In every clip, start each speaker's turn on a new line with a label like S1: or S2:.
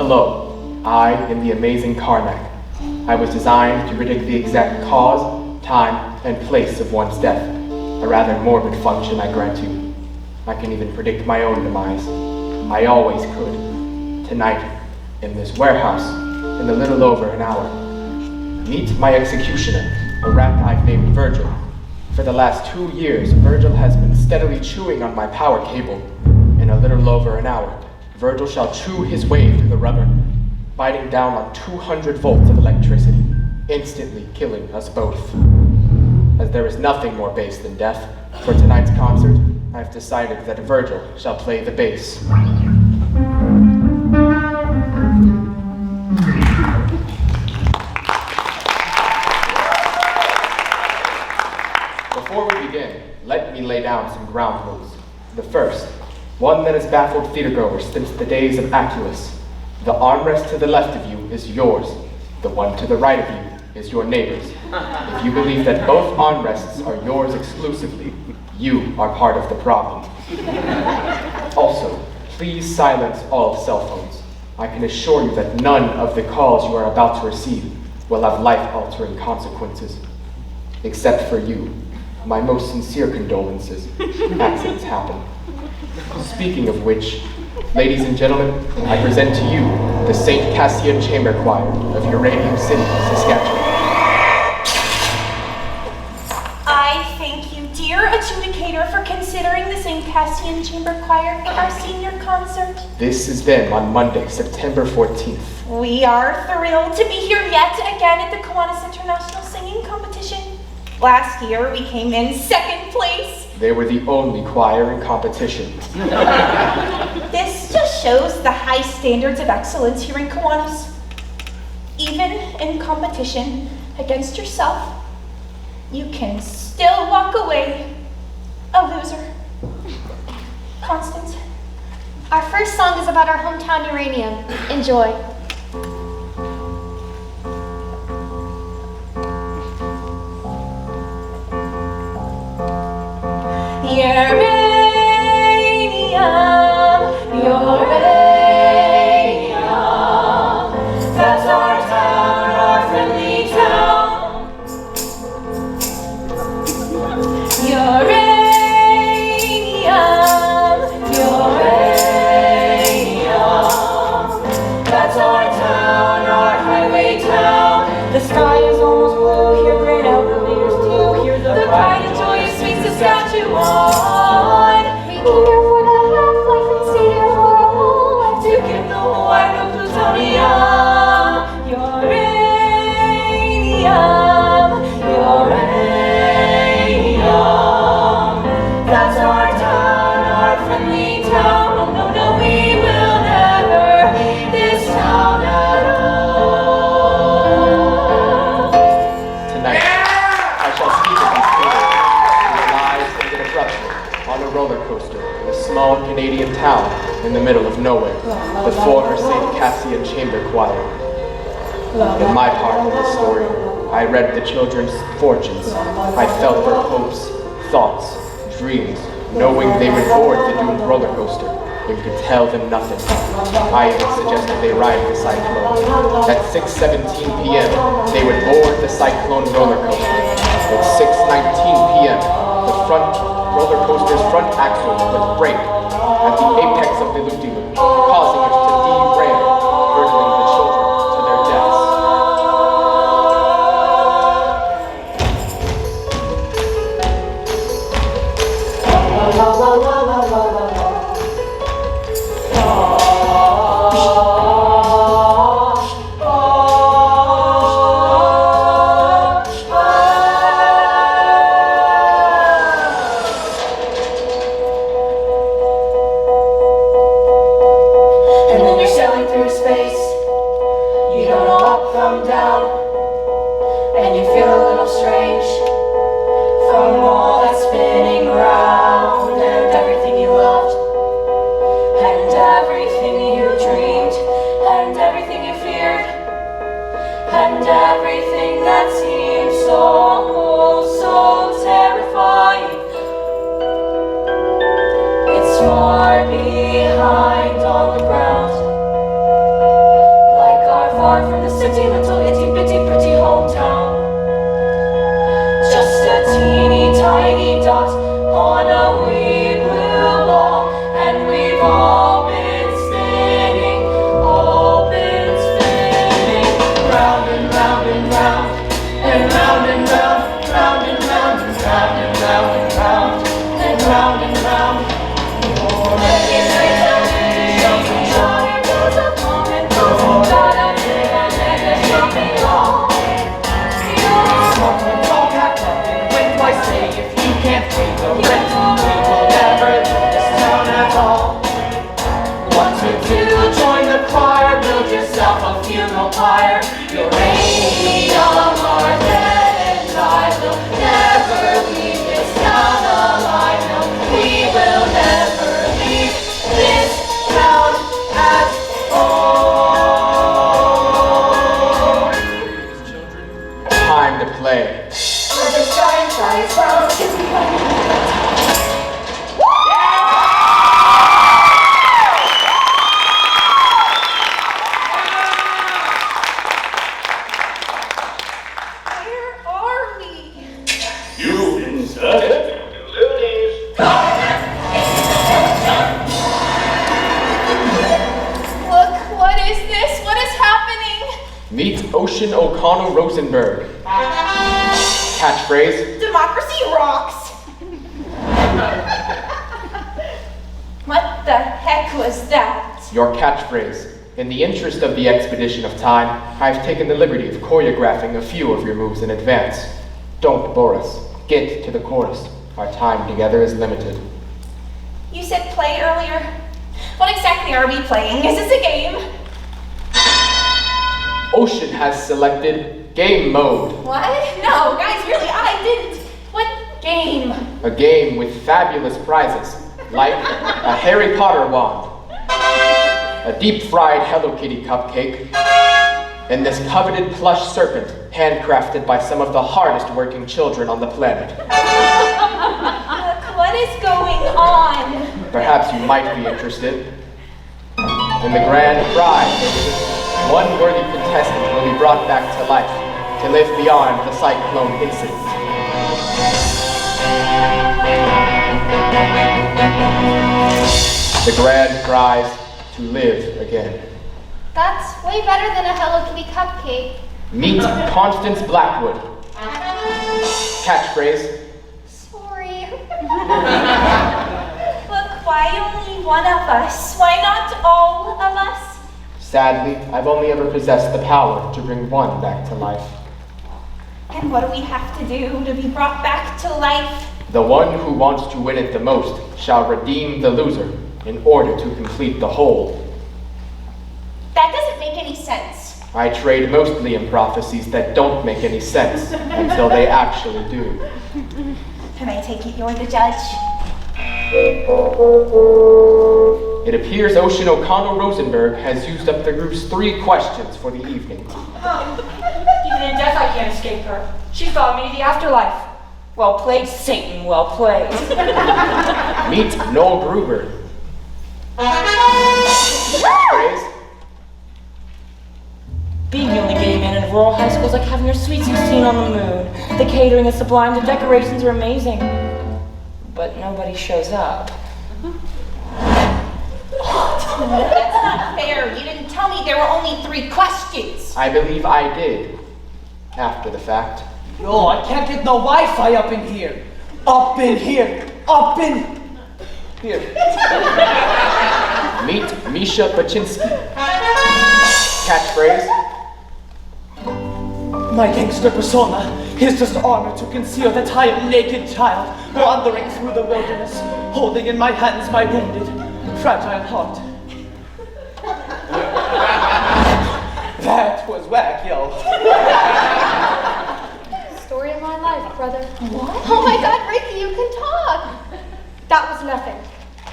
S1: Hello, I am the amazing Karnak. I was designed to predict the exact cause, time, and place of one's death. A rather morbid function, I grant you. I can even predict my own demise. I always could. Tonight, in this warehouse, in a little over an hour. Meet my executioner, a rat I've named Virgil. For the last 2 years, Virgil has been steadily chewing on my power cable. In a little over an hour, Virgil shall chew his way through the rubber, biting down on 200 volts of electricity, instantly killing us both. As there is nothing more base than death, for tonight's concert, I've decided that Virgil shall play the bass. Before we begin, let me lay down some ground rules. The first, one that has baffled theatergoers since the days of Aculus. The armrest to the left of you is yours. The one to the right of you is your neighbor's. If you believe that both armrests are yours exclusively, you are part of the problem. Also, please silence all cell phones. I can assure you that none of the calls you are about to receive will have life-altering consequences. Except for you. My most sincere condolences. Accidents happen. Speaking of which, ladies and gentlemen, I present to you the St. Cassian Chamber Choir of Uranium City, Saskatchewan.
S2: I thank you, dear adjudicator, for considering the St. Cassian Chamber Choir for our senior concert.
S1: This is them on Monday, September 14th.
S2: We are thrilled to be here yet again at the Kiwanis International Singing Competition. Last year, we came in second place.
S1: They were the only choir in competition.
S2: This just shows the high standards of excellence here in Kiwanis. Even in competition against yourself, you can still walk away a loser. Constance?
S3: Our first song is about our hometown uranium. Enjoy.
S2: Uranium, that's our town, our friendly town. Uranium, that's our town, our highway town. The sky is almost blue, hear great elevators too, hear the pride and joyous sweet Saskatchewan.
S3: We came here for the half-life and stayed here for a whole life.
S2: To give the whole wide of plutonium. Uranium, that's our town, our friendly town. Oh no, no, we will never leave this town at all.
S1: Tonight, I shall speak of these children whose lives ended abruptly on a roller coaster in a small Canadian town in the middle of nowhere, the former St. Cassian Chamber Choir. In my part of the story, I read the children's fortunes. I felt their hopes, thoughts, dreams, knowing they would board the doomed roller coaster and could tell them nothing. I even suggested they ride the Cyclone. At 6:17 p.m., they would board the Cyclone roller coaster. At 6:19 p.m., the roller coaster's front axle would break at the apex of the loop-de-loop, causing it to derail, hurtling the children to their deaths.
S2: And everything that seems so terrifying, it's far behind on the ground.
S4: city, little itty bitty pretty hometown. Just a teeny tiny dot on a wee blue ball, and we've all been spinning, round and round and round, and round and round, round and round, and round and round and round, and round and round. Funeral pyre, uranium, our dead and I will never leave this town alive. No, we will never leave this town at all.
S1: Time to play. Meet Ocean O'Connell Rosenberg. Catchphrase:
S2: Democracy rocks! What the heck was that?
S1: Your catchphrase. In the interest of the expedition of time, I've taken the liberty of choreographing a few of your moves in advance. Don't bore us. Get to the chorus. Our time together is limited.
S2: You said play earlier. What exactly are we playing? Is this a game?
S1: Ocean has selected game mode.
S2: What? No, guys, really, I didn't. What game?
S1: A game with fabulous prizes, like a Harry Potter wand, a deep-fried Hello Kitty cupcake, and this coveted plush serpent handcrafted by some of the hardest-working children on the planet.
S2: Look, what is going on?
S1: Perhaps you might be interested in the grand prize. One worthy contestant will be brought back to life to live beyond the Cyclone incident. The grand prize: to live again.
S3: That's way better than a Hello Kitty cupcake.
S1: Meet Constance Blackwood. Catchphrase:
S3: Sorry.
S2: Look, why only one of us? Why not all of us?
S1: sadly, I've only ever possessed the power to bring one back to life.
S2: And what do we have to do to be brought back to life?
S1: The one who wants to win it the most shall redeem the loser in order to complete the whole.
S2: That doesn't make any sense.
S1: I trade mostly in prophecies that don't make any sense until they actually do.
S2: Can I take it you're the judge?
S1: It appears Ocean O'Connell Rosenberg has used up the group's 3 questions for the evening.
S4: Even in death I can't escape her. She followed me to the afterlife. Well played, Satan, well played.
S1: Meet Noel Gruber. Catchphrase:
S4: Being the only gay man in a rural high school is like having your sweet 16 on the moon. The catering is sublime, the decorations are amazing. But nobody shows up.
S2: That's not fair. You didn't tell me there were only 3 questions.
S1: I believe I did, after the fact.
S5: Yo, I can't get no Wi-Fi up in here. Up in here. Up in here.
S1: Meet Misha Baczynski. Catchphrase:
S5: My gangster persona is just armor to conceal that I am naked child wandering through the wilderness, holding in my hands my wounded, fragile heart. That was whack, yo.
S3: Story of my life, brother. What? Oh my God, Ricky, you can talk. That was nothing.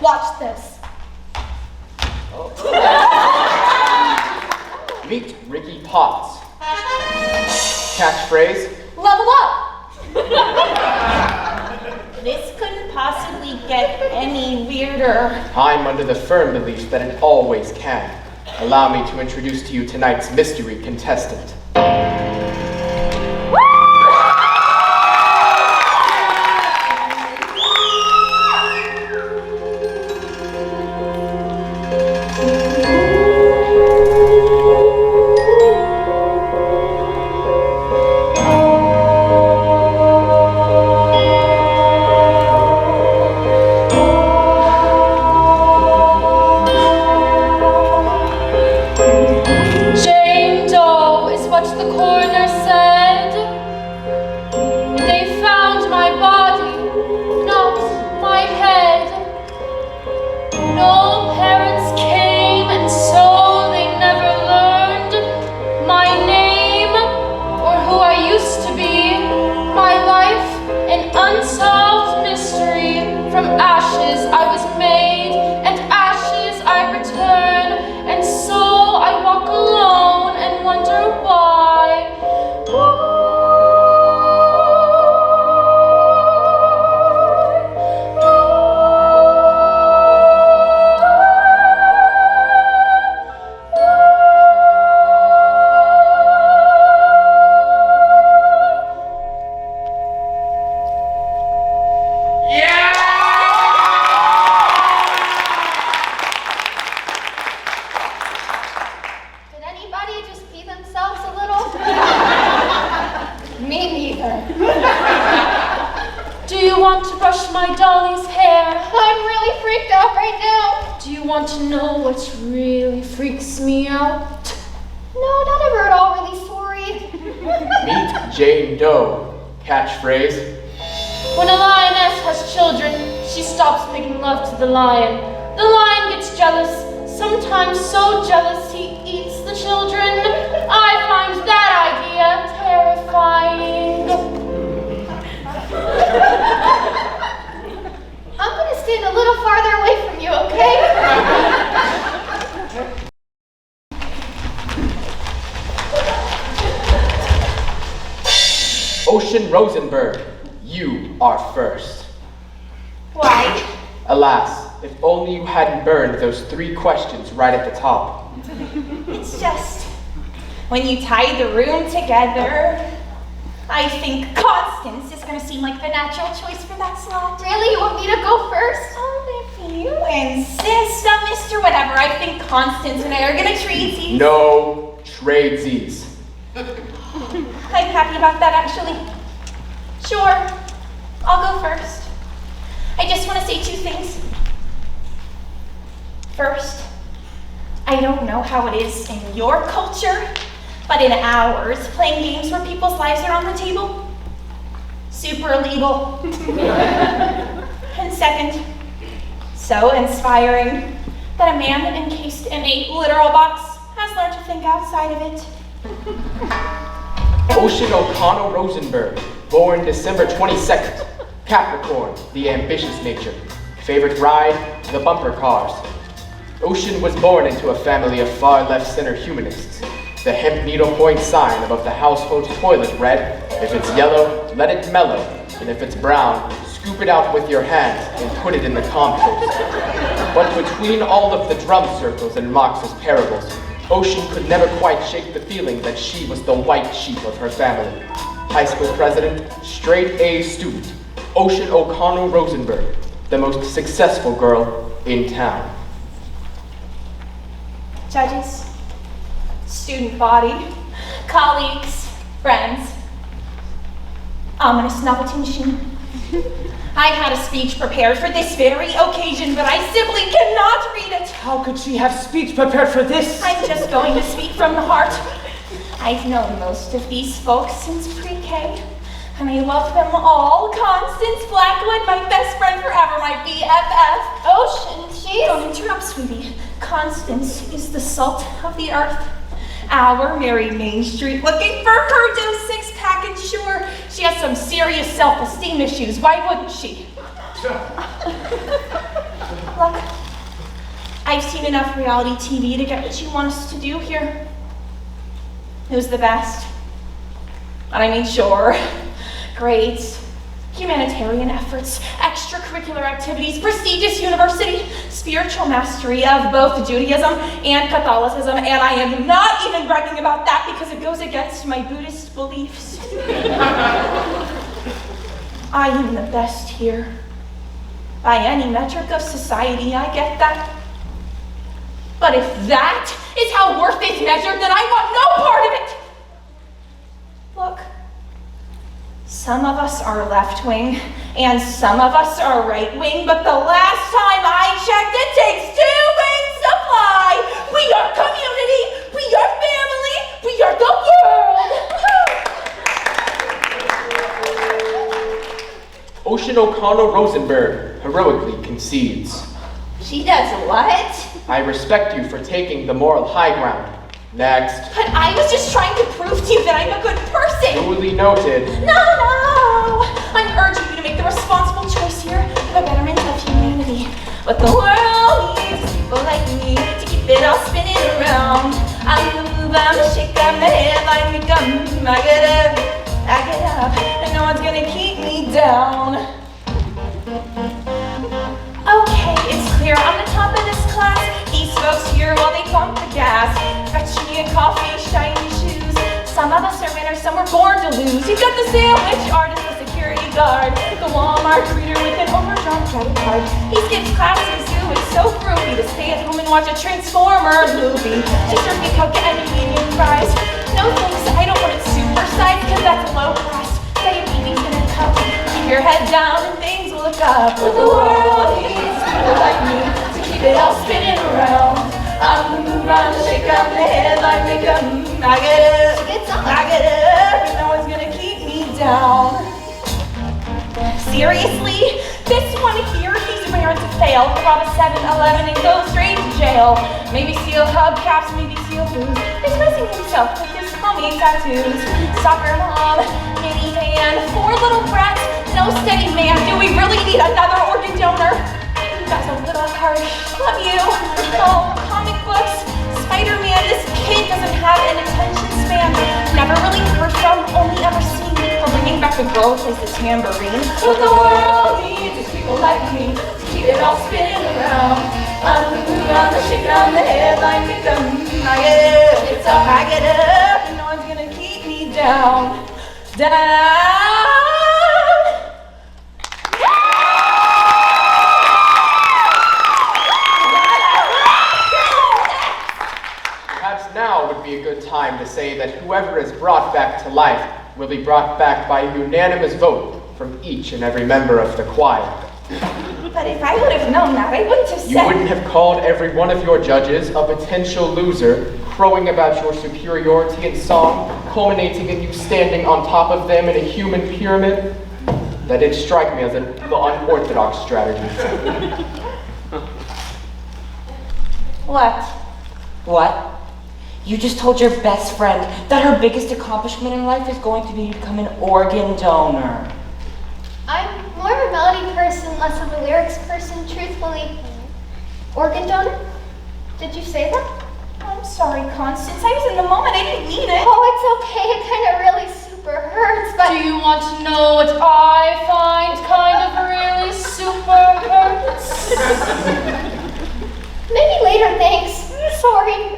S3: Watch this.
S1: Meet Ricky Potts. Catchphrase:
S3: Level up.
S2: This couldn't possibly get any weirder.
S1: I'm under the firm belief that it always can. allow me to introduce to you tonight's mystery contestant. Catchphrase.
S3: When a lioness has children, she stops making love to the lion. The lion gets jealous, sometimes so jealous he eats the children. I find that idea terrifying. I'm gonna stand a little farther away from you, okay?
S1: Ocean Rosenberg, you are first.
S2: Why?
S1: Alas, if only you hadn't burned those 3 questions right at the top.
S2: It's just, when you tie the room together, I think Constance is going to seem like the natural choice for that slot.
S3: Really? You want me to go first?
S2: Oh, if you insist on Mr. Whatever, I think Constance and I are going to trade these.
S1: No tradesies.
S2: I'm happy about that, actually. Sure, I'll go first. I just want to say 2 things. First, I don't know how it is in your culture, but in ours, playing games where people's lives are on the table, super illegal. And second, so inspiring that a man encased in a literal box has learned to think outside of it.
S1: Ocean O'Connell Rosenberg, born December 22nd, Capricorn, the ambitious nature. Favorite ride, the bumper cars. Ocean was born into a family of far left-center humanists. The hemp needlepoint sign above the household toilet read, if it's yellow, let it mellow, and if it's brown, scoop it out with your hands and put it in the compost. But between all of the drum circles and Marx's parables, Ocean could never quite shake the feeling that she was the white sheep of her family. High school president, straight A student, Ocean O'Connell Rosenberg, the most successful girl in town.
S2: Judges, student body, colleagues, friends, ominous novelty. I had a speech prepared for this very occasion, but I simply cannot read it.
S5: How could she have speech prepared for this?
S2: I'm just going to speak from the heart. I've known most of these folks since pre-K, and I love them all. Constance Blackwood, my best friend forever, my BFF.
S3: Ocean, jeez.
S2: Don't interrupt, sweetie. Constance is the salt of the earth. Our Mary Main Street looking for her dose 6-pack, and sure, she has some serious self-esteem issues. Why wouldn't she? Look, I've seen enough reality TV to get what you want us to do here. Who's the best? And I mean, sure, great, humanitarian efforts, extracurricular activities, prestigious university, spiritual mastery of both Judaism and Catholicism, and I am not even bragging about that because it goes against my Buddhist beliefs. I am the best here. By any metric of society, I get that. But if that is how worth is measured, then I want no part of it. Look, some of us are left-wing, and some of us are right-wing, but the last time I checked, it takes 2 wings to fly. We are community, we are family, we are the world.
S1: Ocean O'Connell Rosenberg heroically concedes.
S2: She does what?
S1: I respect you for taking the moral high ground. Next.
S2: But I was just trying to prove to you that I'm a good person.
S1: Duly noted.
S2: No. I'm urging you to make the responsible choice here for the betterment of humanity. But the world needs people like me to keep it all spinning around. I'm the move, I'm the shake, I'm the headline, I get up, and no one's gonna keep me down. Okay, it's clear I'm the top of this class. These folks here while they pump the gas. Fetch me a coffee, shiny shoes. Some of us are winners, some were born to lose. You've got the sandwich artist, the security guard, the Walmart greeter with an overdrawn credit card. He skips classes, who is so groovy to stay at home and watch a Transformer movie. She serves me Coke and medium fries. No thanks, I don't want it supersized because that's low class. Diabetes in a cup. Keep your head down and things will look up. But the world needs people like me to keep it all spinning around. I'm the move, I'm the shake, I'm the headline, I get up, and no one's gonna keep me down. Seriously? This one here, he's rare to fail. Rob a 7-Eleven and go straight to jail. Maybe steal hubcaps, maybe steal booze. Expressing himself with his homemade tattoos. Soccer mom, minivan, 4 little brats, no steady man. Do we really need another organ donor? That's a little harsh. Love you. Oh, comic books. Spider-Man, this kid doesn't have an attention span. Never really heard from, only ever seen. For bringing back the girl who plays the tambourine. What the world needs is people like me to keep it all spinning around. I'm the move, I'm the shake, I'm the headline, I get up, and no one's gonna keep me down.
S1: Perhaps now would be a good time to say that whoever is brought back to life will be brought back by a unanimous vote from each and every member of the choir.
S2: But if I would have known that, I wouldn't have said...
S1: You wouldn't have called every one of your judges a potential loser, crowing about your superiority in song, culminating in you standing on top of them in a human pyramid? That did strike me as an unorthodox strategy.
S2: What?
S6: What? You just told your best friend that her biggest accomplishment in life is going to be to become an organ donor.
S7: I'm more of a melody person, less of a lyrics person, truthfully. Organ donor? Did you say that?
S2: I'm sorry, Constance. I was in the moment. I didn't mean it.
S7: Oh, it's okay. It kind of really super hurts, but...
S3: Do you want to know what I find kind of really super hurts?
S7: Maybe later, thanks. Sorry.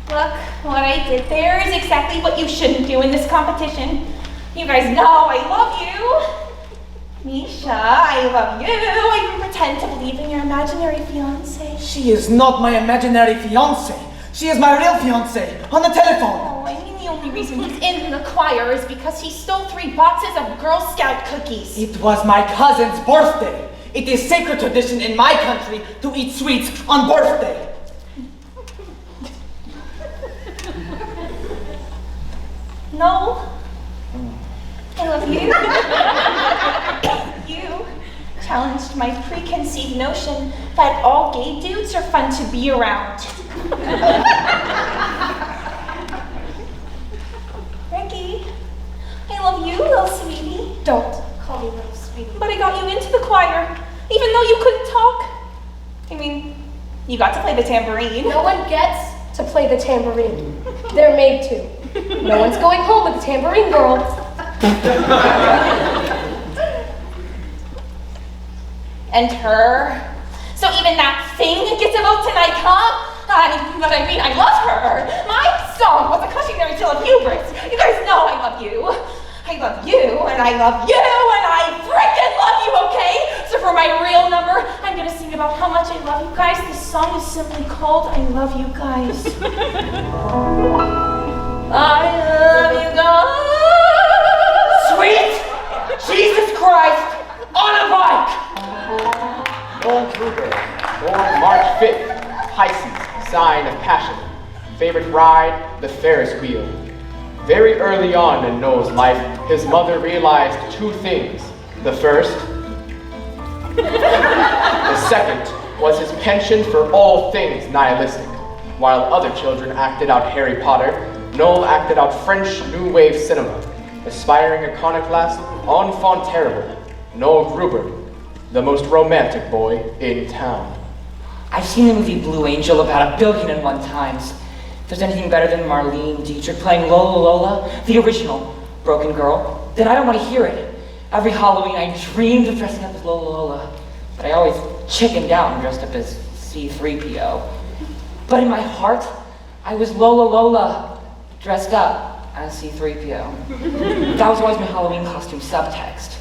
S2: Look, what I did there is exactly what you shouldn't do in this competition. You guys know I love you. Misha, I love you. I even pretend to believe in your imaginary fiancé.
S5: She is not my imaginary fiancé. She is my real fiancé on the telephone.
S2: Oh, I mean the only reason he's in the choir is because he stole 3 boxes of Girl Scout cookies.
S5: It was my cousin's birthday. It is sacred tradition in my country to eat sweets on birthday.
S2: No. I love you. You challenged my preconceived notion that all gay dudes are fun to be around. Ricky, I love you, little sweetie. Don't call me little sweetie. But I got you into the choir, even though you couldn't talk. I mean, you got to play the tambourine.
S8: No one gets to play the tambourine. They're made to. No one's going home with the tambourine girl.
S2: And her. So even that thing gets a vote tonight, huh? But I mean, I love her. My song was a cautionary tale of hubris. You guys know I love you. I love you, and I love you, and I freaking love you, okay? So for my real number, I'm gonna sing about how much I love you guys. This song is simply called I Love You Guys. I love you guys.
S6: Sweet Jesus Christ on a bike!
S1: Noel Gruber, born March 5th, Pisces, sign of passion. Favorite ride, the Ferris wheel. Very early on in Noel's life, his mother realized two things. The first, the second, was his penchant for all things nihilistic. While other children acted out Harry Potter, Noel acted out French New Wave cinema. Aspiring iconoclast, enfant terrible, Noel Gruber, the most romantic boy in town.
S6: I've seen the movie Blue Angel about 1,000,000,001 times. If there's anything better than Marlene Dietrich playing Lola Lola, the original Broken Girl, then I don't want to hear it. Every Halloween I dreamed of dressing up as Lola Lola, but I always chickened out and dressed up as C-3PO. But in my heart, I was Lola Lola, dressed up as C-3PO. That was always my Halloween costume subtext.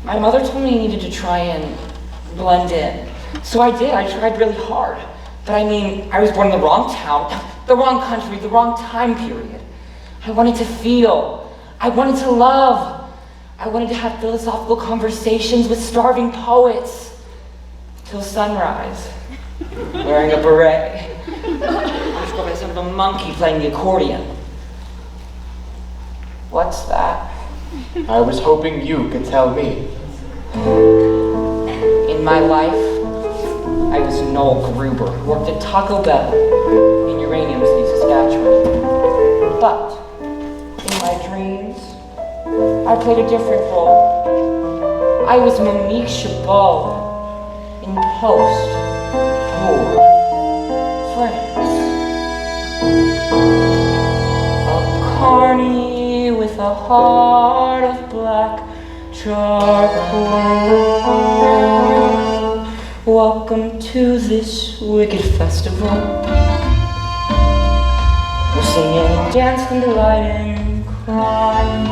S6: My mother told me I needed to try and blend in. So I did, I tried really hard. But I mean, I was born in the wrong town, the wrong country, the wrong time period. I wanted to feel, I wanted to love. I wanted to have philosophical conversations with starving poets. Till sunrise, wearing a beret. Described by the sound of a monkey playing the accordion. What's that?
S1: I was hoping you could tell me.
S6: In my life, I was Noel Gruber, who worked at Taco Bell in Uranium City, Saskatchewan. But in my dreams, I played a different role. I was Monique Chabot in Post-War France. A carny with a heart of black charcoal. Welcome to this wicked festival. We're singing, dancing, delighting, crying.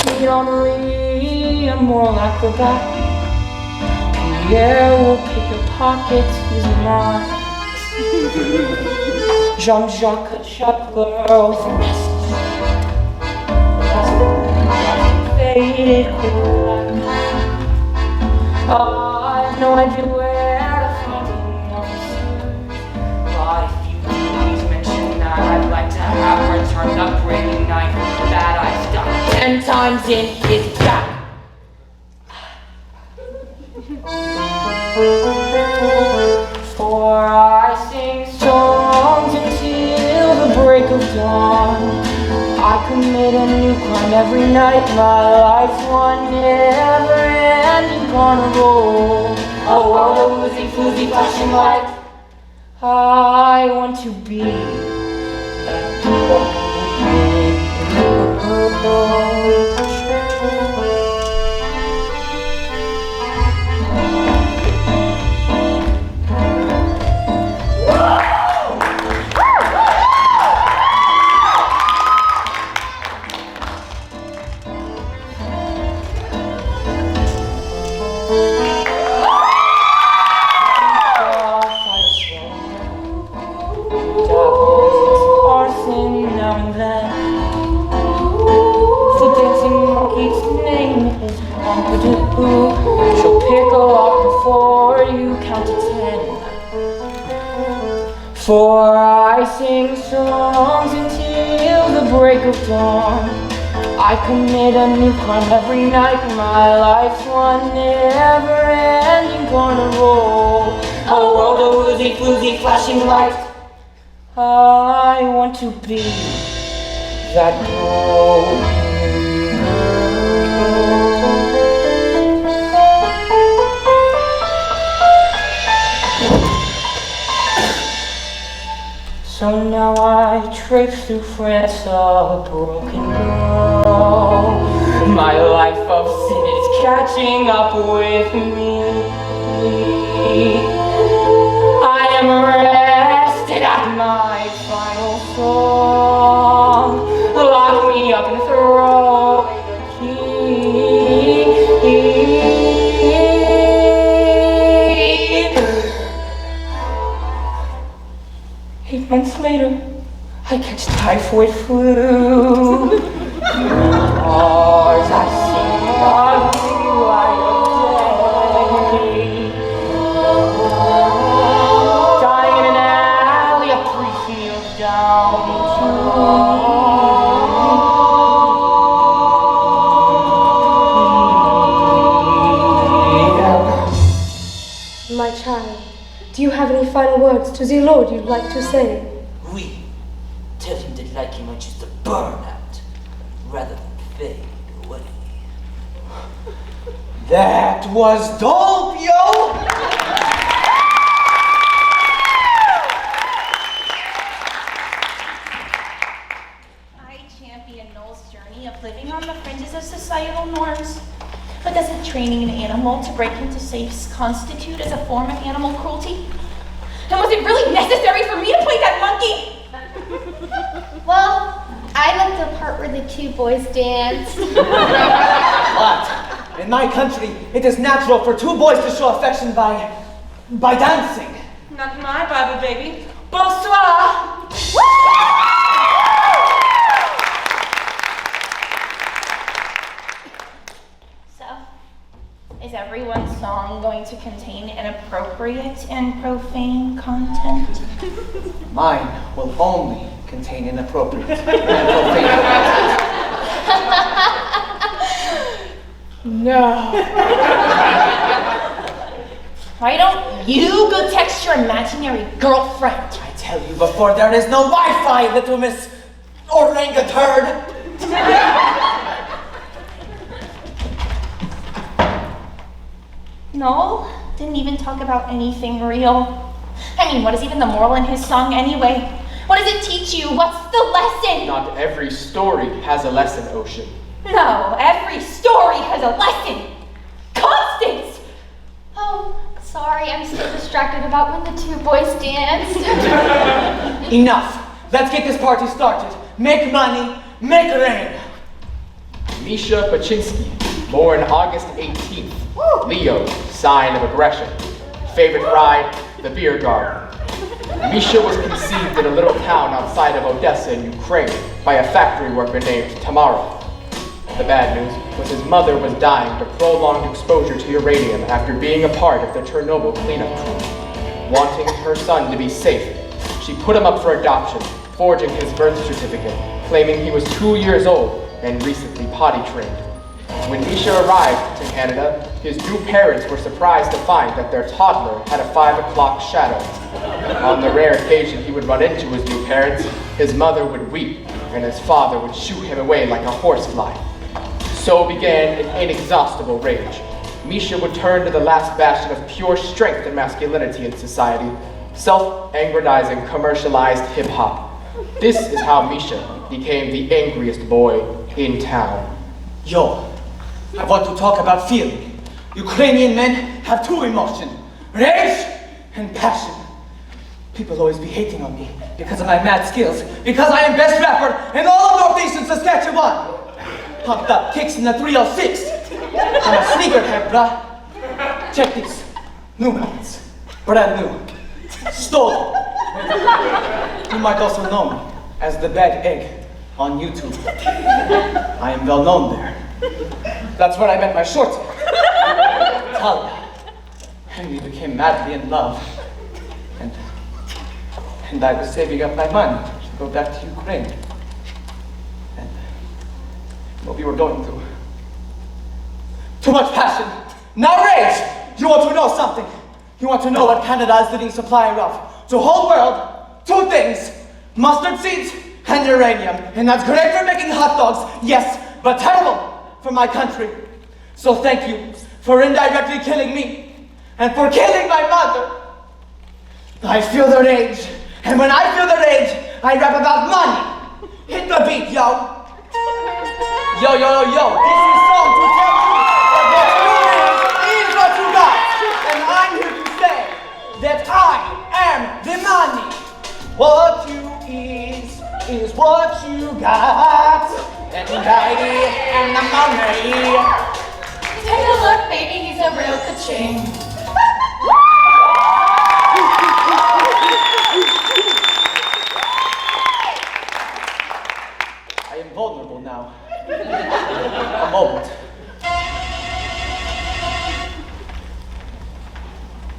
S6: Meet Henri, a moral acrobat. Pierre will pick your pockets, he's mine. Jean-Jacques, a shop girl with a message. Faded quick. I've no idea where to find the but if you please mention that, I'd like to have returned the Brady knife that I stuck 10 times in his back. For I sing songs until the break of dawn. I commit a new crime every night. My life's one never-ending carnival. Oh, oh, the woozy, floozy, flashing light. I want to be that she'll pick a lock before you count to 10. For I sing songs until the break of dawn. I commit a new crime every night. My life's one never-ending carnival. A world of woozy, floozy, flashing lights. I want to be that girl. So now I traipse through France a broken girl. My life of sin is catching up with me. I am rested at my final song. Lock me up and throw away the key. 8 months later, I catch typhoid flu. Stars I see are the light of day. Dying in an alley, a priest kneels down to me.
S8: My child, do you have any final words to the Lord you'd like to say?
S6: We tell him that like him might choose to burn out rather than fade away.
S5: That was dope, yo!
S2: I champion Noel's journey of living on the fringes of societal norms. But does it training an animal to break into safes constitute as a form of animal cruelty? And was it really necessary for me to play that monkey?
S7: Well, I like the part where the two boys danced.
S5: But in my country, it is natural for two boys to show affection by dancing.
S2: Not my Bible, baby. Bonsoir! So, is everyone's song going to contain inappropriate and profane content?
S5: Mine will only contain inappropriate and profane content.
S8: No.
S2: Why don't you go text your imaginary girlfriend?
S5: I tell you before, there is no Wi-Fi, little Miss Orangutan.
S2: Noel didn't even talk about anything real. I mean, what is even the moral in his song anyway? What does it teach you? What's the lesson?
S1: Not every story has a lesson, Ocean.
S2: No, every story has a lesson. Constance!
S7: Oh, sorry, I'm so distracted about when the two boys danced.
S5: Enough. Let's get this party started. Make money, make rain.
S1: Misha Paczynski, born August 18th. Leo, sign of aggression. Favorite ride, the beer garden. Misha was conceived in a little town outside of Odessa in Ukraine by a factory worker named Tamara. The bad news was his mother was dying to prolonged exposure to uranium after being a part of the Chernobyl cleanup crew. Wanting her son to be safe, she put him up for adoption, forging his birth certificate, claiming he was 2 years old and recently potty trained. When Misha arrived to Canada, his new parents were surprised to find that their toddler had a 5 o'clock shadow. On the rare occasion he would run into his new parents, his mother would weep and his father would shoo him away like a horsefly. So began an inexhaustible rage. Misha would turn to the last bastion of pure strength and masculinity in society, self-aggrandizing commercialized hip-hop. This is how Misha became the angriest boy in town.
S5: Yo, I want to talk about feeling. Ukrainian men have two emotions, rage and passion. People always be hating on me because of my mad skills, because I am best rapper in all of Northeastern Saskatchewan. Pumped up kicks in the 306. I'm a sneakerhead, bruh. Check these. New ones. Brand new. Stolen. You might also know me as the Bad Egg on YouTube. I am well known there. That's where I met my short hair, Talia. And we became madly in love. And I was saving up my money to go back to Ukraine. And what we were going through. Too much passion. Now rage! You want to know something? You want to know what Canada is leading supplier of? To the whole world, two things. Mustard seeds and uranium. And that's great for making hot dogs, yes, but terrible for my country. So thank you for indirectly killing me and for killing my mother. I feel the rage And when I feel the rage, I rap about money. Hit the beat, yo. Yo, yo, yo, yo. This is song to tell you that what you is what you got. And I'm here to say that I am the money. What you is what you got. And I am the money.
S4: Take a look, baby, he's a real ka-ching.
S5: I am vulnerable now. A moment.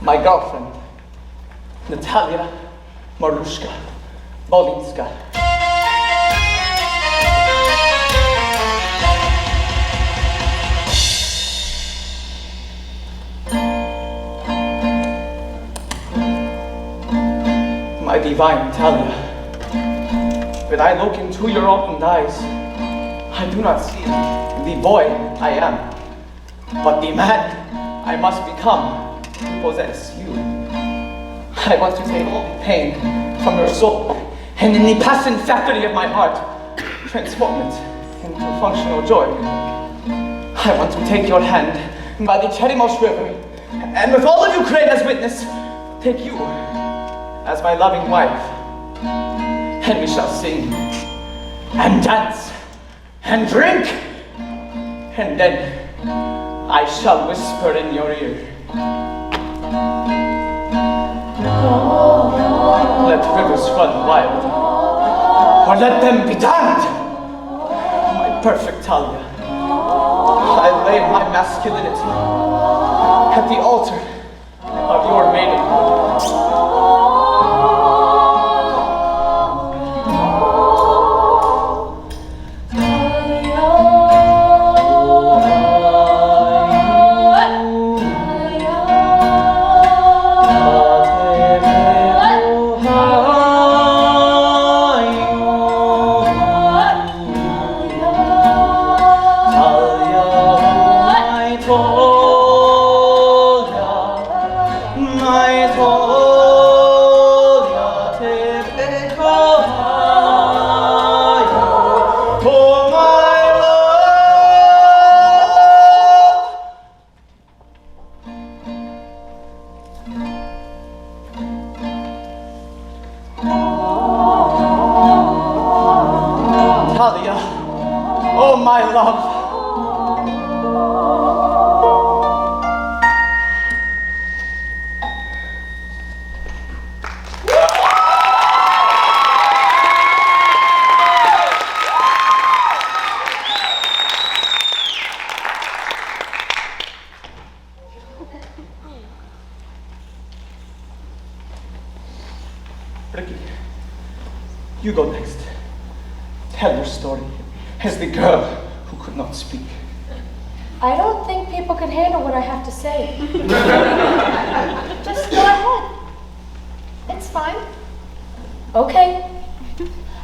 S5: My girlfriend, Natalia Marushka Bolinska. My divine Natalia, when I look into your opened eyes, I do not see the boy I am, but the man I must become to possess you. I want to take all the pain from your soul, and in the passion factory of my heart, transform it into functional joy. I want to take your hand by the Cherimosh River, and with all of Ukraine as witness, take you as my loving wife, and we shall sing and dance and drink, and then I shall whisper in your ear. Let rivers run wild, or let them be damned. My perfect Talia, I lay my masculinity at the altar of your maidenhood. Talia, oh my love. Ricky, you go next. Tell your story as the girl who could not speak.
S8: I don't think people can handle what I have to say.
S7: Just go ahead. It's fine.
S8: Okay.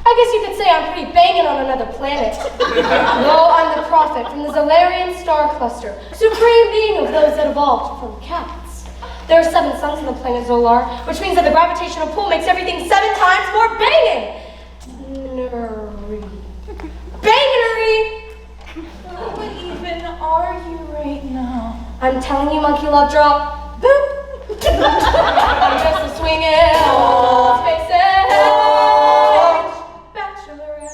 S8: I guess you could say I'm pretty banging on another planet. No, I'm the prophet from the Zalarian star cluster, supreme being of those that evolved from cats. There are 7 suns on the planet Zolar, which means that the gravitational pull makes everything 7 times more banging. Bangery!
S2: What even are you right now?
S8: I'm telling you, monkey love drop. Boop! I'm just a swinging old spaces. Bachelorette.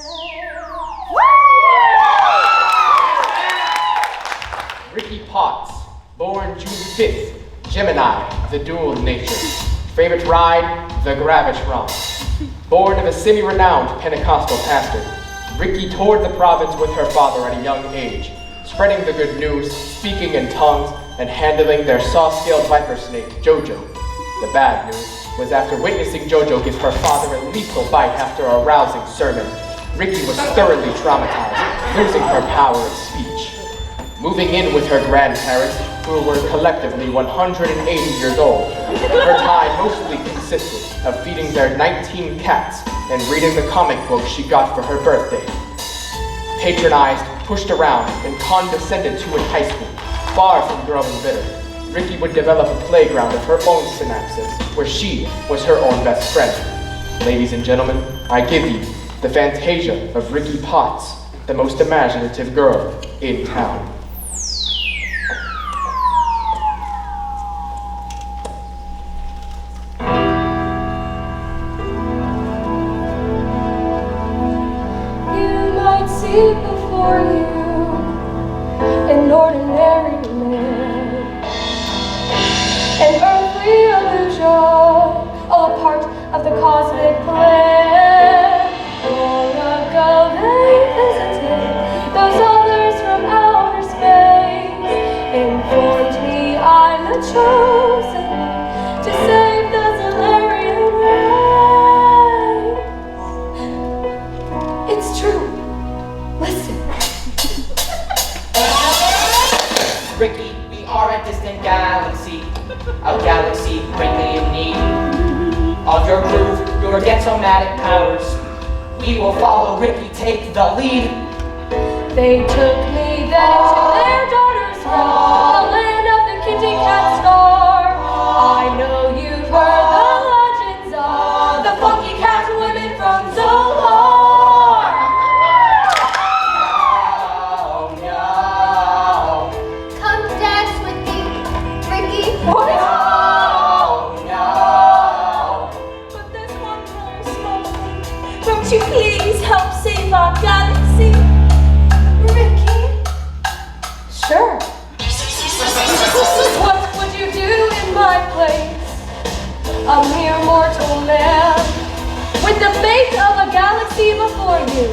S1: Ricky Potts, born June 5th, Gemini, the dual nature. Favorite ride, the Gravitron. Born of a semi-renowned Pentecostal pastor, Ricky toured the province with her father at a young age, spreading the good news, speaking in tongues, and handling their saw-scaled viper snake, Jojo. The bad news was after witnessing Jojo give her father a lethal bite after a rousing sermon, Ricky was thoroughly traumatized, losing her power of speech. Moving in with her grandparents, who were collectively 180 years old, her time mostly consisted of feeding their 19 cats and reading the comic books she got for her birthday. Patronized, pushed around, and condescended to in high school, far from growing bitter, Ricky would develop a playground of her own synapses, where she was her own best friend. Ladies and gentlemen, I give you the Fantasia of Ricky Potts, the most imaginative girl in town.
S8: You might see before you an ordinary man, an earthly illusion, all a part of the cosmic plan. Long ago they visited those others from outer space, informed me I'm the chosen to save the Zolarian race. It's true. Listen.
S6: Ricky, we are a distant galaxy, a galaxy greatly in need of your groove, your gentomatic powers. We will follow Ricky, take the lead.
S8: They took me then to their daughter's realm, the land of the Kitty Cat Star. I know you've heard the legends of the funky cat women from Zolar.
S6: Oh no.
S7: Come dance with me, Ricky.
S8: What?
S6: Oh no.
S2: But there's one more small thing. Won't you please help save our galaxy? Ricky?
S8: Sure. What would you do in my place? A mere mortal man, with the fate of a galaxy before you.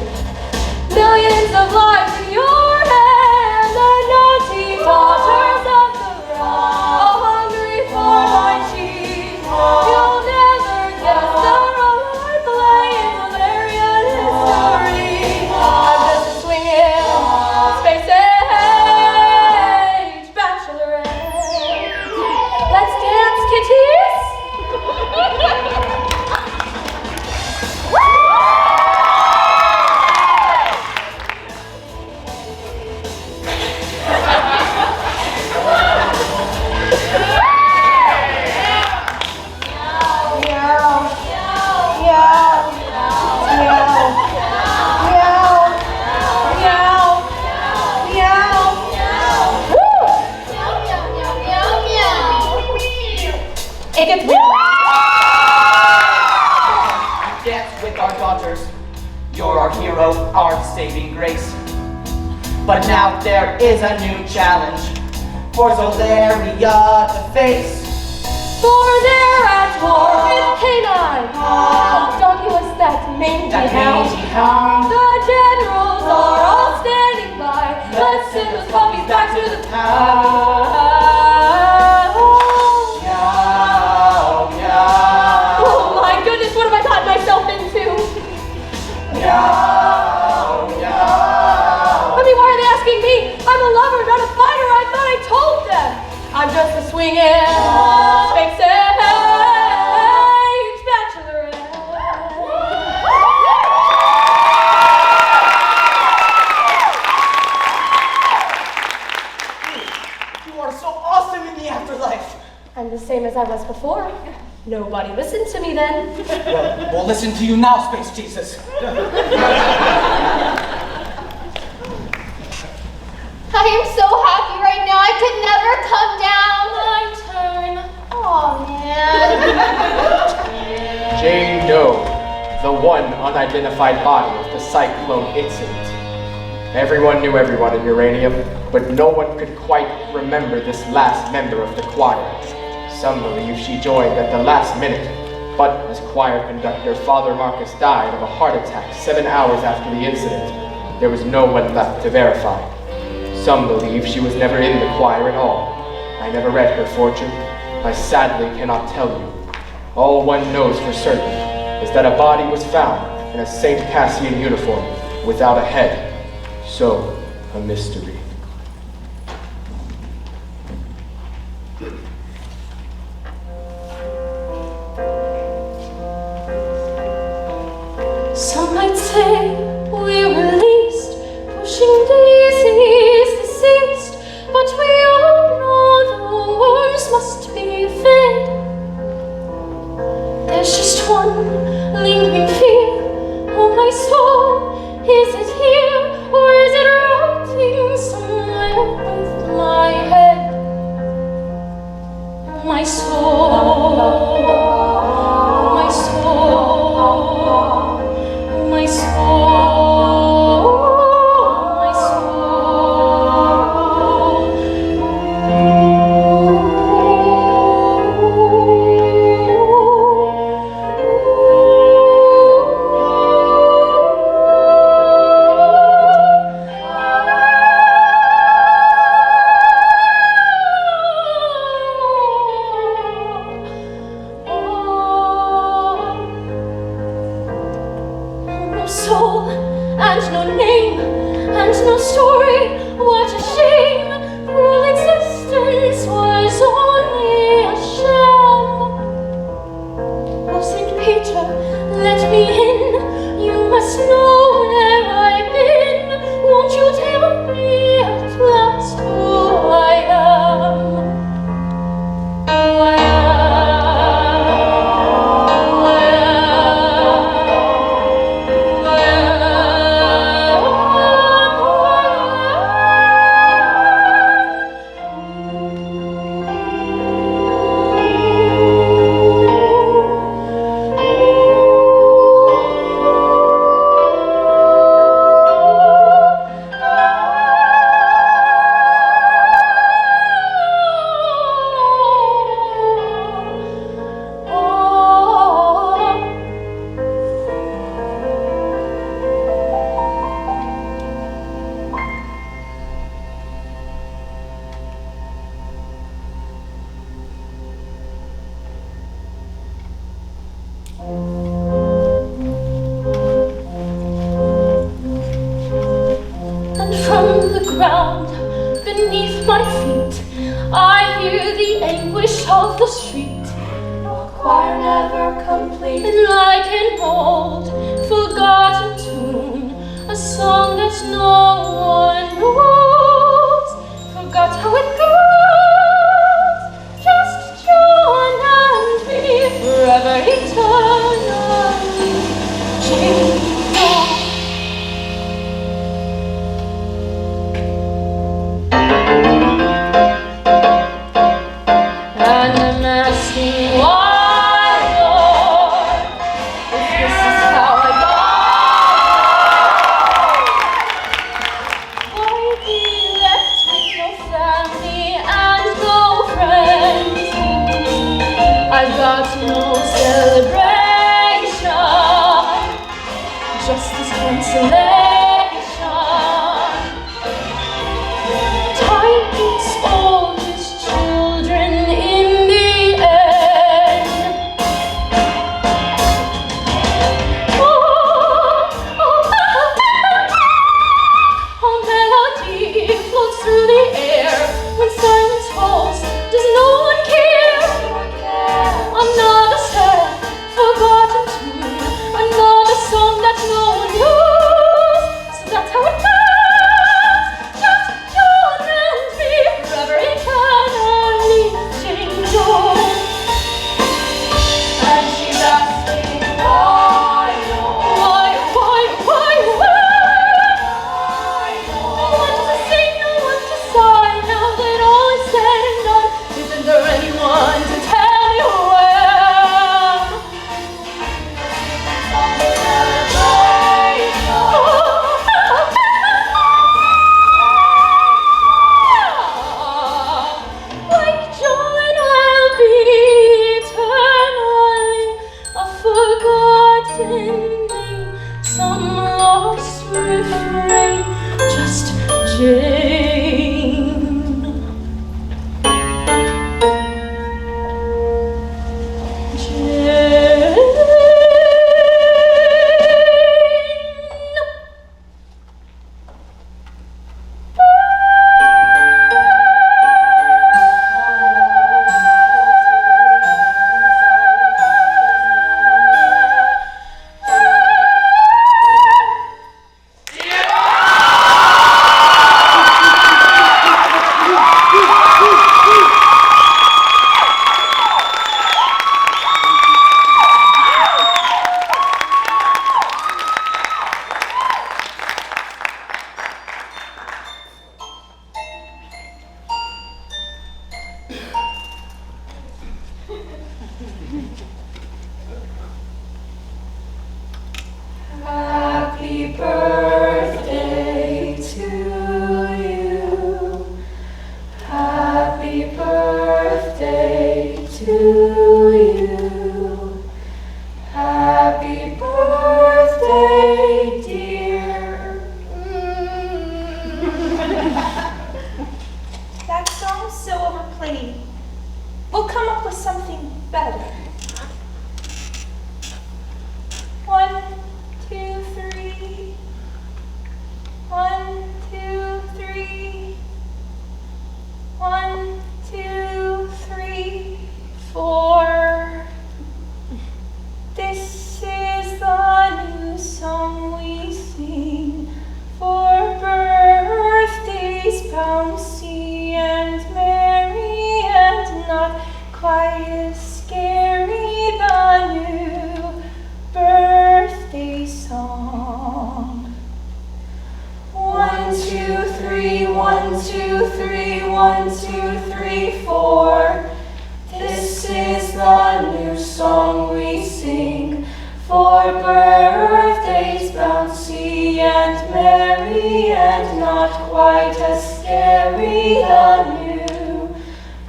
S8: Millions of lives in your hands, the naughty daughters of the realm, all hungry for my cheese. You'll never guess the role I play in Valerian history. I'm just a swinging space age bachelorette. Let's dance, kitties. It gets weird.
S6: Dance with our daughters. You're our hero, our saving grace. But now there is a new challenge for Zolaria to face.
S8: For they're at war with Canine. Oh, don't you expect mangy
S6: That
S8: hounds?
S6: mangy hound.
S8: The generals are all standing by. Let's send those puppies back to the town. Oh my goodness, what have I gotten myself into? I mean, why are they asking me? I'm a lover, not a fighter. I thought I told them. I'm just a swinging space age bachelorette.
S5: You are so awesome in the afterlife.
S8: I'm the same as I was before. Nobody listened to me then.
S5: Well, we'll listen to you now, Space Jesus.
S7: I am so happy right now. I could never come down.
S3: My turn.
S7: Oh man.
S1: Jane Doe, the one unidentified body of the Cyclone incident. Everyone knew everyone in Uranium, but no one could quite remember this last member of the choir. Some believe she joined at the last minute, but as choir conductor Father Marcus died of a heart attack 7 hours after the incident, there was no one left to verify. Some believe she was never in the choir at all. I never read her fortune. I sadly cannot tell you. All one knows for certain is that a body was found in a St. Cassian uniform without a head. So, a mystery.
S8: Some might say we're released, pushing daisies deceased, but we all know the worms must be fed. There
S3: precious one, lingering fear. Oh, my soul, is it here, or is it rotting somewhere with my head? My soul, my soul, my soul, my no soul and no name and no story. What a shame! Cruel existence was only a sham. Oh, Saint Peter, let me in. You must know where I've been. Won't you tell me at last who I am? Who I am? Who I And from the ground beneath my feet, I hear the anguish of the street. A choir never complete, and like an old forgotten tune, a song that no one knows. Forgot how it goes. Just John and me, forever eternally. Jingle. And I'm asking why, Lord, if this is how I die. Why be left with no family and no friends? I've got no celebration, just this consolation. Time eats all his children in the end. Oh, melody floats through the air. When silence falls, does no one care? Another sad, forgotten tune, another song that no one knows. So that's how it goes. Just John and me, forever eternally jingle. And she's asking why, Lord? Why? No one to sing, no one to sigh. Now that all is said and done, isn't there anyone to tell me who I am? Like John, I'll be eternally a forgotten name, some lost refrain, just Jane.
S4: merry and not quite as scary, the new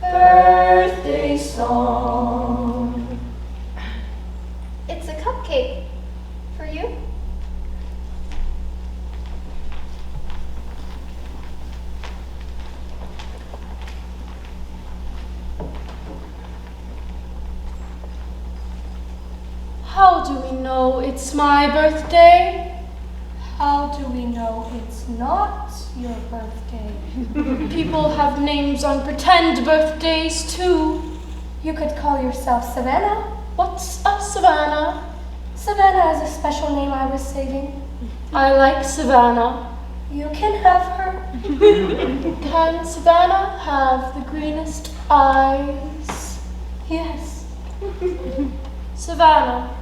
S4: birthday song.
S7: It's a cupcake. For you?
S3: How do we know it's my birthday?
S8: How do we know it's not your birthday?
S3: People have names on pretend birthdays too.
S8: You could call yourself Savannah.
S3: What's a Savannah?
S8: Savannah is a special name I was saving.
S3: I like Savannah.
S8: You can have her.
S3: Can Savannah have the greenest eyes?
S8: Yes.
S3: Savannah,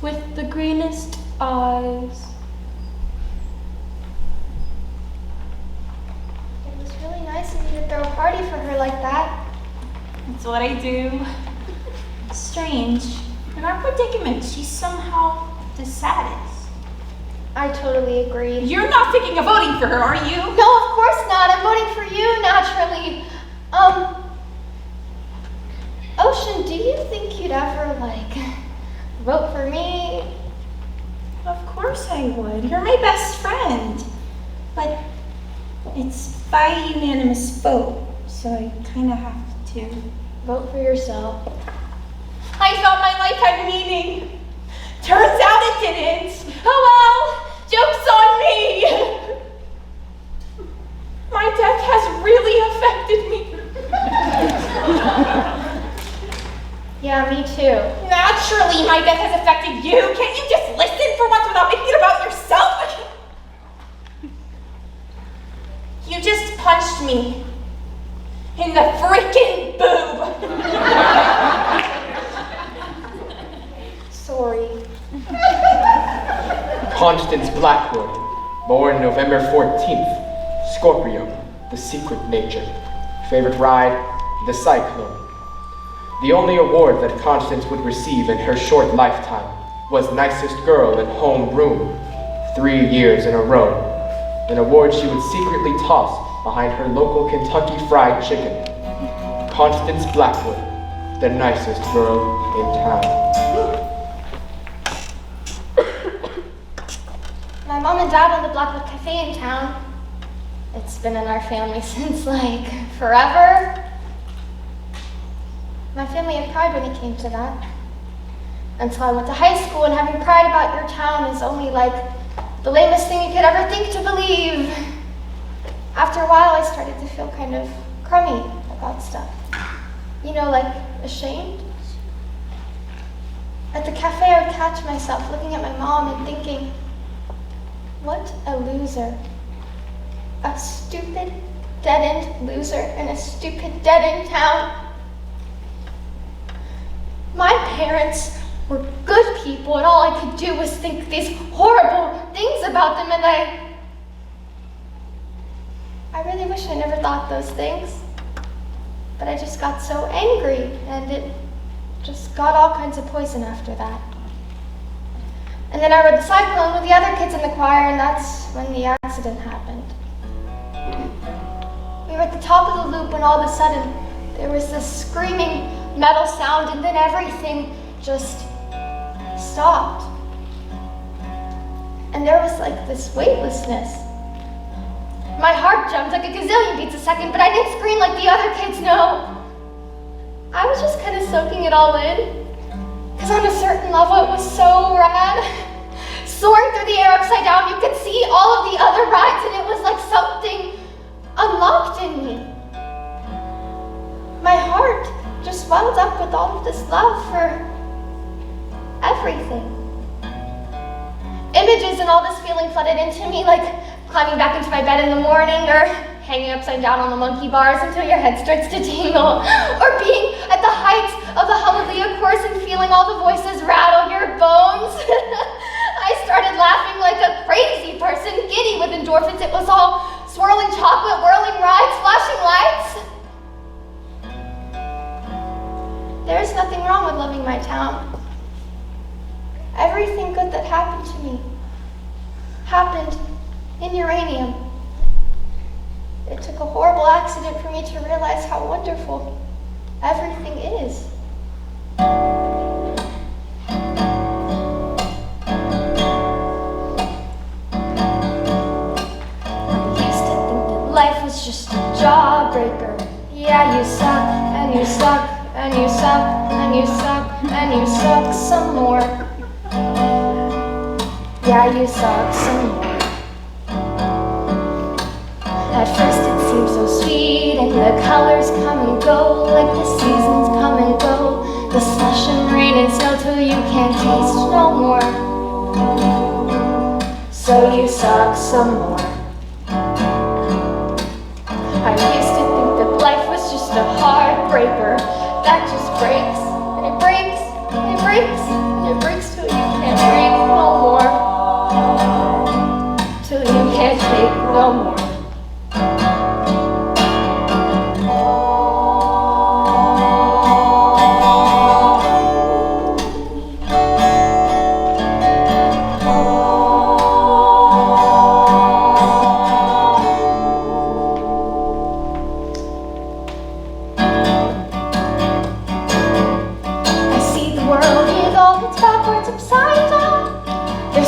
S3: with the greenest eyes.
S7: It was really nice of you to throw a party for her like that.
S2: That's what I do. Strange. In our predicament, she's somehow the saddest.
S7: I totally agree.
S2: You're not thinking of voting for her, are you?
S7: No, of course not. I'm voting for you, naturally. Ocean, do you think you'd ever, vote for me?
S2: Of course I would. You're my best friend. But it's by unanimous vote, so I kind of have to.
S7: Vote for yourself.
S2: I thought my life had meaning. Turns out it didn't. Oh well, joke's on me. My death has really affected me.
S7: Yeah, me too.
S2: Naturally, my death has affected you. Can't you just listen for once without making it about yourself? You just punched me in the frickin' boob.
S7: Sorry.
S1: Constance Blackwood, born November 14th, Scorpio, the secret nature. Favorite ride, the Cyclone. The only award that Constance would receive in her short lifetime was Nicest Girl in Home Room, 3 years in a row. An award she would secretly toss behind her local Kentucky Fried Chicken. Constance Blackwood, the nicest girl in town.
S7: My mom and dad own the Blackwood Cafe in town. It's been in our family since, forever. My family had pride when it came to that. Until I went to high school, and having pride about your town is only, the lamest thing you could ever think to believe. After a while, I started to feel kind of crummy about stuff. Ashamed. At the cafe, I would catch myself looking at my mom and thinking, what a loser. A stupid, dead-end loser in a stupid, dead-end town. My parents were good people, and all I could do was think these horrible things about them, and I really wish I never thought those things. But I just got so angry, and it just got all kinds of poison after that. And then I rode the Cyclone with the other kids in the choir, and that's when the accident happened. We were at the top of the loop when all of a sudden there was this screaming metal sound, and then everything just stopped. And there was this weightlessness. My heart jumped like a gazillion beats a second, but I didn't scream like the other kids, no. I was just kind of soaking it all in. Because on a certain level, it was so rad. Soaring through the air upside down, you could see all of the other rides, and it was like something unlocked in me. My heart just welled up with all of this love for everything. Images and all this feeling flooded into me, like climbing back into my bed in the morning, or hanging upside down on the monkey bars until your head starts to tingle, or being at the height of the Hallelujah chorus and feeling all the voices rattle your bones. I started laughing like a crazy person, giddy with endorphins. It was all swirling chocolate, whirling rides, flashing lights. There's nothing wrong with loving my town. Everything good that happened to me happened in uranium. It took a horrible accident for me to realize how wonderful everything is. Life was just a jawbreaker. Yeah, you suck, and you suck, and you suck, and you suck, and you suck some more. Yeah, you suck some more. At first it seemed so sweet, and the colors come and go, like the seasons come and go. The slush and rain and snow till you can't taste no more. So you suck some more. I used to think that life was just a heartbreaker that just breaks, and it breaks, and it breaks, and it breaks till you can't breathe no more. Till you can't take no more.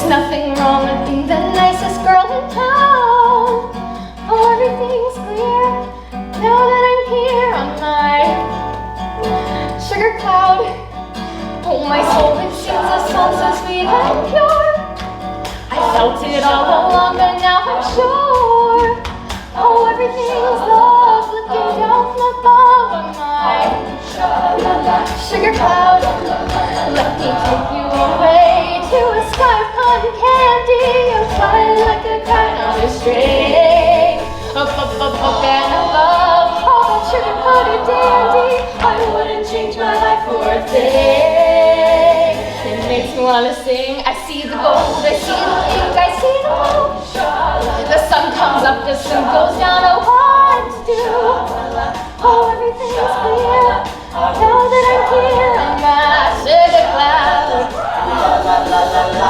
S7: Nothing wrong with being the nicest girl in town. Oh, everything's clear now that I'm here on my sugar cloud. Oh, my soul, it sings a song so sweet and pure. I felt it all along, but now I'm sure. Oh, everything's love looking down from above on my sugar cloud. Let me take you away to a sky of cotton candy. You'll fly like a kite on a string. Up, up, up, up and above. Oh, that sugar-coated dandy. I wouldn't change my life for a thing. It makes me wanna sing. I see the gold, I see the pink, I see the blue. The sun comes up, the sun goes down. Oh, what to do? Oh, everything's clear now that I'm here on my sugar cloud. La la la la la.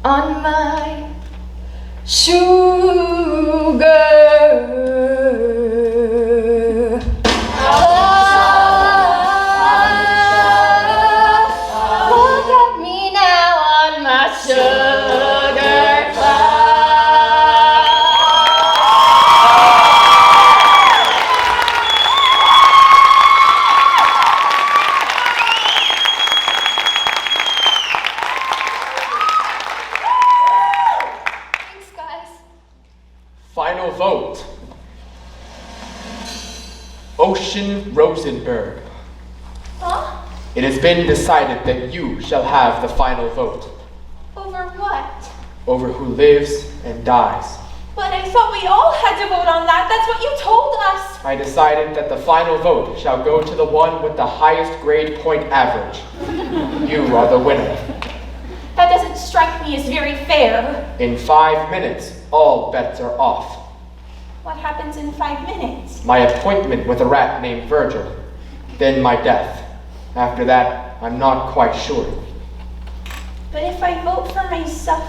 S7: On my sugar. Look at me now on my sugar cloud. Thanks, guys.
S1: Final vote. Ocean Rosenberg.
S2: Huh?
S1: It has been decided that you shall have the final vote
S2: Over what?
S1: over who lives and dies.
S2: But I thought we all had to vote on that. That's what you told us.
S1: I decided that the final vote shall go to the one with the highest grade point average. You are the winner.
S2: That doesn't strike me as very fair.
S1: In 5 minutes, all bets are off.
S2: What happens in 5 minutes?
S1: My appointment with a rat named Virgil, then my death. After that, I'm not quite sure.
S2: But if I vote for myself,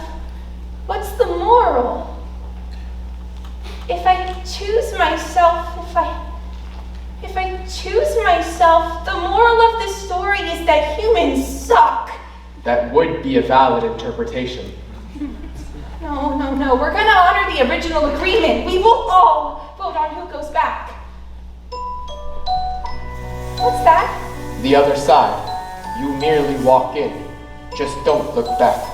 S2: what's the moral? If I choose myself, if I choose myself, the moral of this story is that humans suck.
S1: That would be a valid interpretation.
S2: No, we're gonna honor the original agreement. We will all vote on who goes back. What's that?
S1: The other side. You merely walk in. Just don't look back.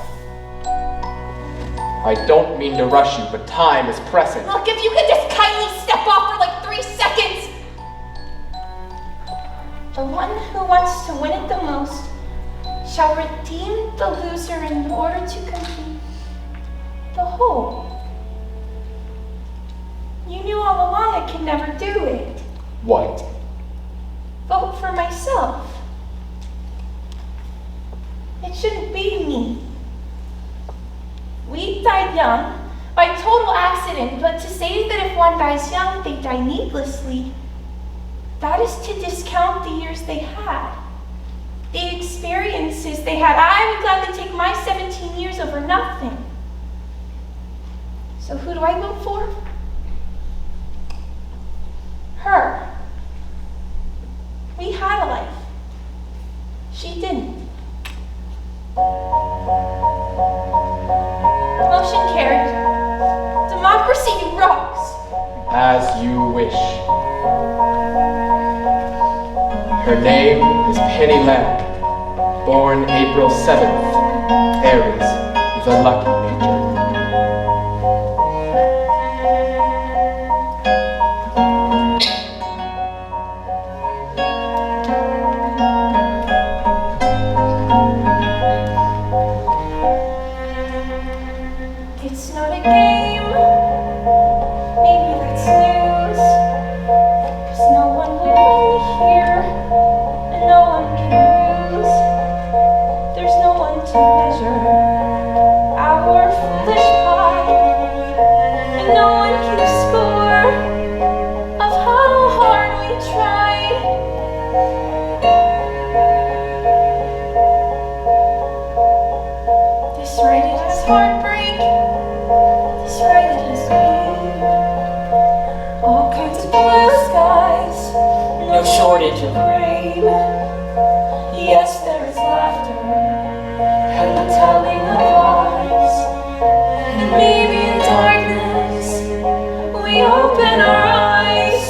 S1: I don't mean to rush you, but time is pressing.
S2: Look, if you could just kindly step off for like 3 seconds. The one who wants to win it the most shall redeem the loser in order to complete the whole. You knew all along I could never do it.
S1: What?
S2: Vote for myself. It shouldn't be me. We died young by total accident, but to say that if one dies young, they die needlessly, that is to discount the years they had, the experiences they had. I would gladly take my 17 years over nothing. So who do I vote for? Her. We had a life. She didn't. Motion carried. Democracy rocks.
S1: As you wish. Her name is Penny Lamb, born April 7th, Aries, the lucky nature.
S2: It's not a game. Maybe that's news. 'Cause no one will win here, and no one can lose. There's no one to measure our foolish pride, and no one keeps score of how hard we tried. This right, it is heartbreak. This right, it is pain. All kinds of blue skies,
S6: No shortage of
S2: rain. Yes, there is laughter and the telling of lies. And maybe in darkness we open our eyes.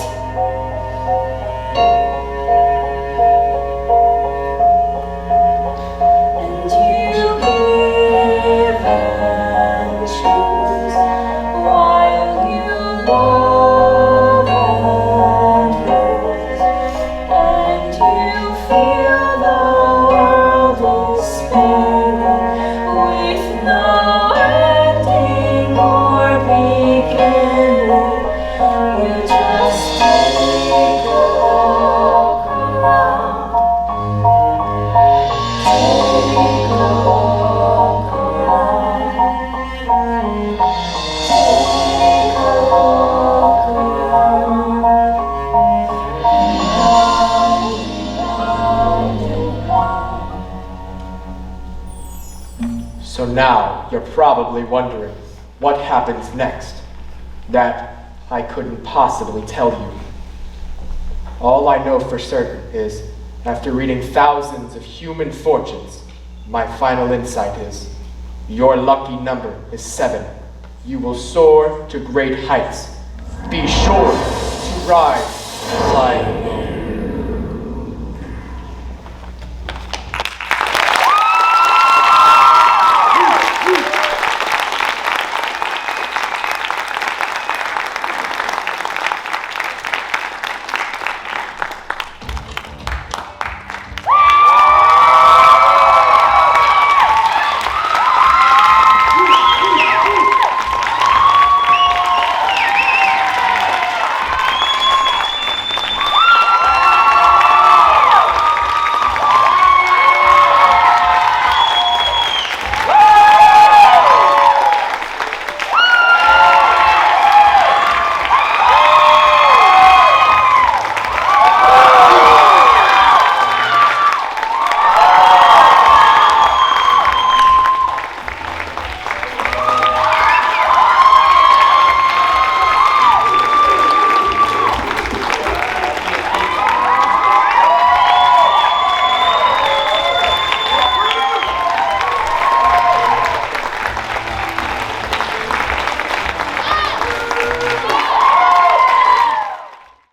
S2: And you give and choose while you love and lose. And you feel the world is spinning with no ending or beginning. You just take a walk around. Take a walk around. Take a walk around.
S1: So now you're probably wondering what happens next. That I couldn't possibly tell you. All I know for certain is, after reading thousands of human fortunes, my final insight is, your lucky number is 7. You will soar to great heights. Be sure to ride Cyclone.